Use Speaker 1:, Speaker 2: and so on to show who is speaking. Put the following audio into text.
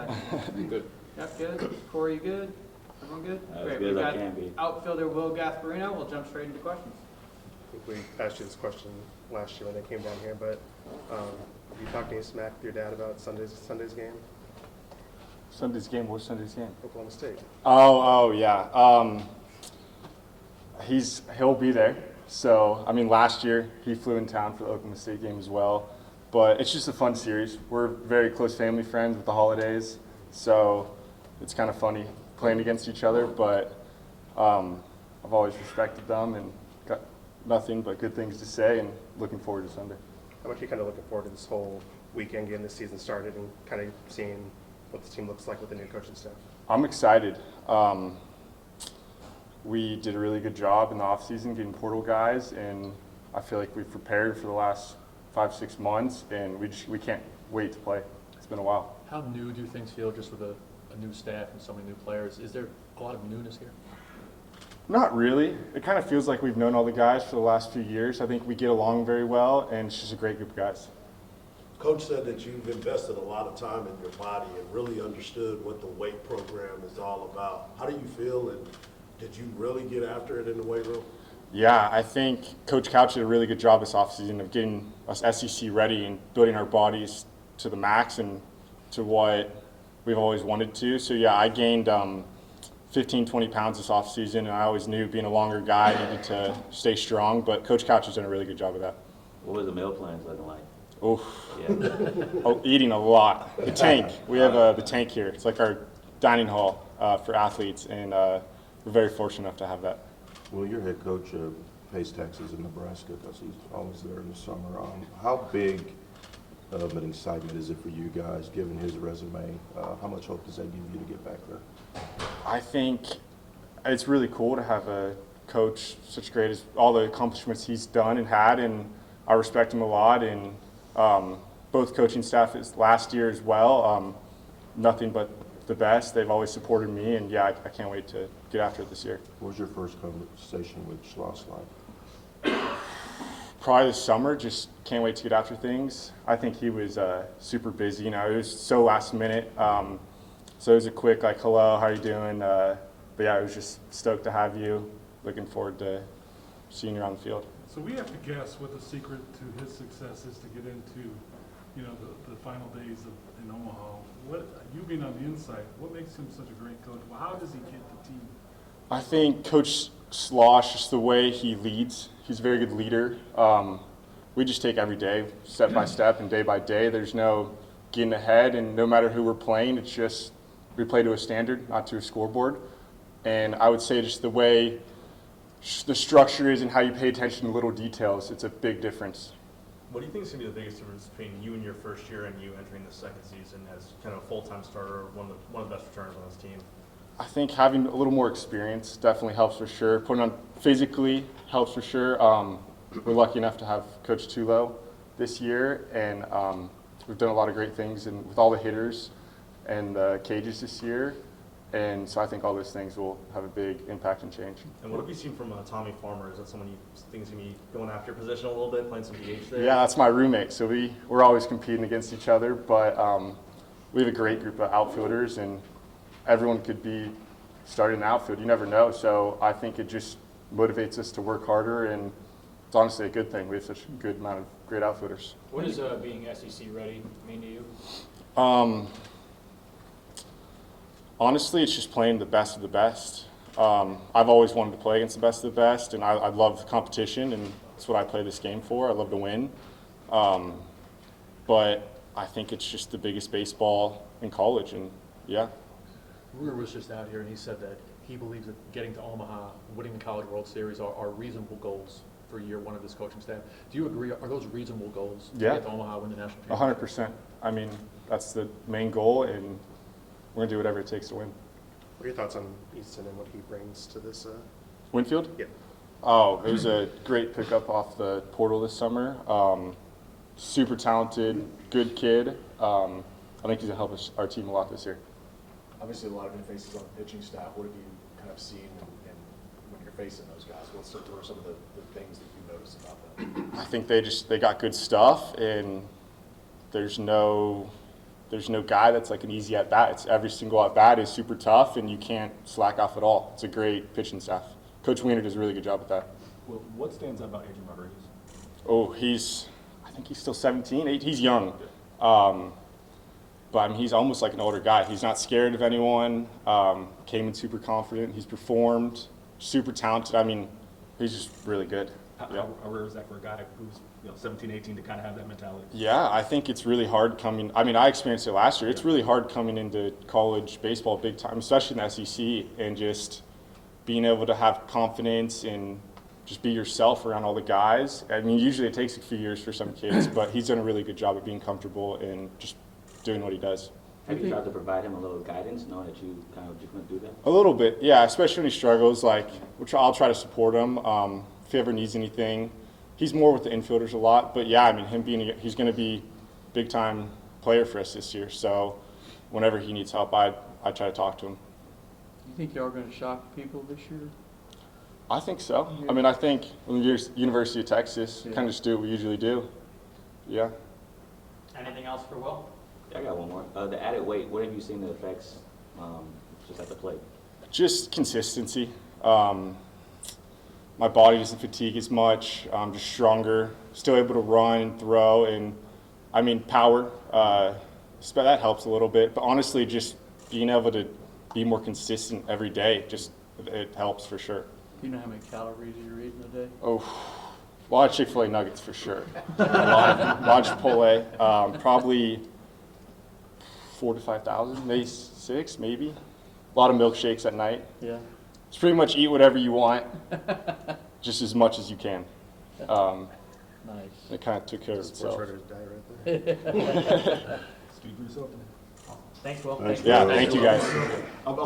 Speaker 1: second.
Speaker 2: Good.
Speaker 1: Yep, good. Corey, you good? Everyone good?
Speaker 3: As
Speaker 1: Great.
Speaker 3: good
Speaker 1: We
Speaker 3: as I
Speaker 1: got
Speaker 3: can be.
Speaker 1: outfielder Will Gasparino. We'll jump straight into questions.
Speaker 4: I think we asked you this question last year when they came down here, but have you talked any smack with your dad about Sunday's game?
Speaker 5: Sunday's game? What's Sunday's game?
Speaker 4: Oklahoma State.
Speaker 5: Oh yeah. He'll be there. So I mean, last year he flew in town for the Oklahoma State game as well. But it's just a fun series. We're very close family friends with the holidays, so it's kind of funny playing against each other. But I've always respected them and got nothing but good things to say. And looking forward to Sunday.
Speaker 4: How much are you kind of looking forward to this whole weekend getting the season started and kind of seeing what the team looks like with the new coaching staff?
Speaker 5: I'm excited. We did a really good job in the offseason getting portal guys, and I feel like we've prepared for the last 5-6 months, and we can't wait to play. It's been a while.
Speaker 2: How new do things feel just with a new staff and so many new players? Is there a lot of newness here?
Speaker 5: Not really. It kind of feels like we've known all the guys for the last few years. I think we get along very well, and it's just a great group of guys.
Speaker 6: Coach said that you've invested a lot of time in your body and really understood what the weight program is all about. How do you feel, and did you really get after it in the weight room?
Speaker 5: Yeah, I think Coach Couch did a really good job this offseason of getting us SEC ready and building our bodies to the max and to what we've always wanted to. So yeah, I gained 15, 20 pounds this offseason, and I always knew being a longer guy I needed to stay strong, but Coach Couch has done a really good job of that.
Speaker 3: What was the meal plans looking like?
Speaker 5: Oof.
Speaker 3: Yeah.
Speaker 5: Oh, eating a lot. The tank. We have the tank here. It's like our dining hall for athletes, and we're very fortunate enough to have that.
Speaker 7: Well, your head coach of Pace, Texas, in Nebraska, because he's always there in the summer. How big of an excitement is it for you guys, given his resume? How much hope does that give you to get back there?
Speaker 5: I think it's really cool to have a coach such great as all the accomplishments he's done and had, and I respect him a lot. And both coaching staff last year as well, nothing but the best. They've always supported me, and yeah, I can't wait to get after it this year.
Speaker 7: What was your first conversation with Schloss like?
Speaker 5: Probably this summer. Just can't wait to get after things. I think he was super busy. You know, it was so last minute. So it was a quick like, hello, how are you doing? But yeah, I was just stoked to have you. Looking forward to seeing you on the field.
Speaker 8: So we have to guess what the secret to his success is to get into, you know, the final days in Omaha. What, you being on the inside, what makes him such a great coach? Well, how does he get the team?
Speaker 5: I think Coach Slosh, just the way he leads, he's a very good leader. We just take every day, step by step and day by day. There's no getting ahead, and no matter who we're playing, it's just we play to a standard, not to a scoreboard. And I would say just the way the structure is and how you pay attention to little details, it's a big difference.
Speaker 9: What do you think is going to be the biggest difference between you in your first year and you entering the second season as kind of a full-time starter, one of the best returners on this team?
Speaker 5: I think having a little more experience definitely helps for sure. Putting on physically helps for sure. We're lucky enough to have Coach Tulo this year, and we've done a lot of great things with all the hitters and the cages this year. And so I think all those things will have a big impact and change.
Speaker 9: And what have you seen from Tommy Farmer? Is that someone you think is going to be going after your position a little bit, playing some DH there?
Speaker 5: Yeah, that's my roommate. So we're always competing against each other, but we have a great group of outfielders, and everyone could be starting in the outfield. You never know. So I think it just motivates us to work harder, and it's honestly a good thing. We have such a good amount of great outfielders.
Speaker 10: What does being SEC ready mean to you?
Speaker 5: Honestly, it's just playing the best of the best. I've always wanted to play against the best of the best, and I love the competition, and that's what I play this game for. I love to win. But I think it's just the biggest baseball in college, and yeah.
Speaker 2: Ruger was just out here, and he said that he believes that getting to Omaha, winning the College World Series are reasonable goals for year one of this coaching staff. Do you agree? Are those reasonable goals to get to Omaha, win the national championship?
Speaker 5: 100%. I mean, that's the main goal, and we're going to do whatever it takes to win.
Speaker 4: What are your thoughts on Easton and what he brings to this?
Speaker 5: Winfield?
Speaker 4: Yeah.
Speaker 5: Oh, it was a great pickup off the portal this summer. Super talented, good kid. I think he's going to help our team a lot this year.
Speaker 11: Obviously, a lot of new faces on the pitching staff. What have you kind of seen and when you're facing those guys? What are some of the things that you notice about them?
Speaker 5: I think they got good stuff, and there's no there's no guy that's like an easy at bat. It's every single at bat is super tough, and you can't slack off at all. It's a great pitching staff. Coach Wiener does a really good job with that.
Speaker 2: Well, what stands out about Adrian Rodriguez?
Speaker 5: Oh, I think he's still 17, 8. He's young. But I mean, he's almost like an older guy. He's not scared of anyone. Came in super confident. He's performed. Super talented. I mean, he's just really good. Yeah.
Speaker 2: How rare is that for a guy who's 17, 18 to kind of have that mentality?
Speaker 5: Yeah, I think it's really hard coming. I mean, I experienced it last year. It's really hard coming into college baseball big time, especially in the SEC, and just being able to have confidence and just be yourself around all the guys. I mean, usually it takes a few years for some kids, but he's done a really good job of being comfortable and just doing what he does.
Speaker 3: Have you tried to provide him a little guidance, knowing that you kind of just want to do that?
Speaker 5: A little bit, yeah, especially when he struggles. Like, I'll try to support him. If he ever needs anything, he's more with the infielders a lot. But yeah, I mean, he's going to be a big-time player for us this year. So whenever he needs help, I try to talk to him.
Speaker 1: You think y'all are going to shock people this year?
Speaker 5: I think so. I mean, I think when you're University of Texas,
Speaker 1: Yeah.
Speaker 5: kind of just do what we usually do. Yeah.
Speaker 10: Anything else for Will?
Speaker 3: I got one more. The added weight, what have you seen the effects just at the plate?
Speaker 5: Just consistency. My body doesn't fatigue as much. I'm just stronger. Still able to run and throw, and I mean power. That helps a little bit. But honestly, just being able to be more consistent every day, it helps for sure.
Speaker 1: Do you know how many calories you're eating a day?
Speaker 5: Oh, a lot of Chick-fil-A nuggets for sure. a lot of Chipotle. Probably 4,000 to 5,000, maybe 6, maybe. A lot of milkshakes at night.
Speaker 1: Yeah.
Speaker 5: It's pretty much eat whatever you want, just as much as you can.
Speaker 1: Nice.
Speaker 5: It kind of took care of
Speaker 4: Sports
Speaker 5: itself.
Speaker 4: writer's diet right there.
Speaker 2: Speak for yourself.
Speaker 10: Thanks, Will.
Speaker 7: Thanks,
Speaker 5: Yeah,
Speaker 7: Will.
Speaker 5: thank you guys.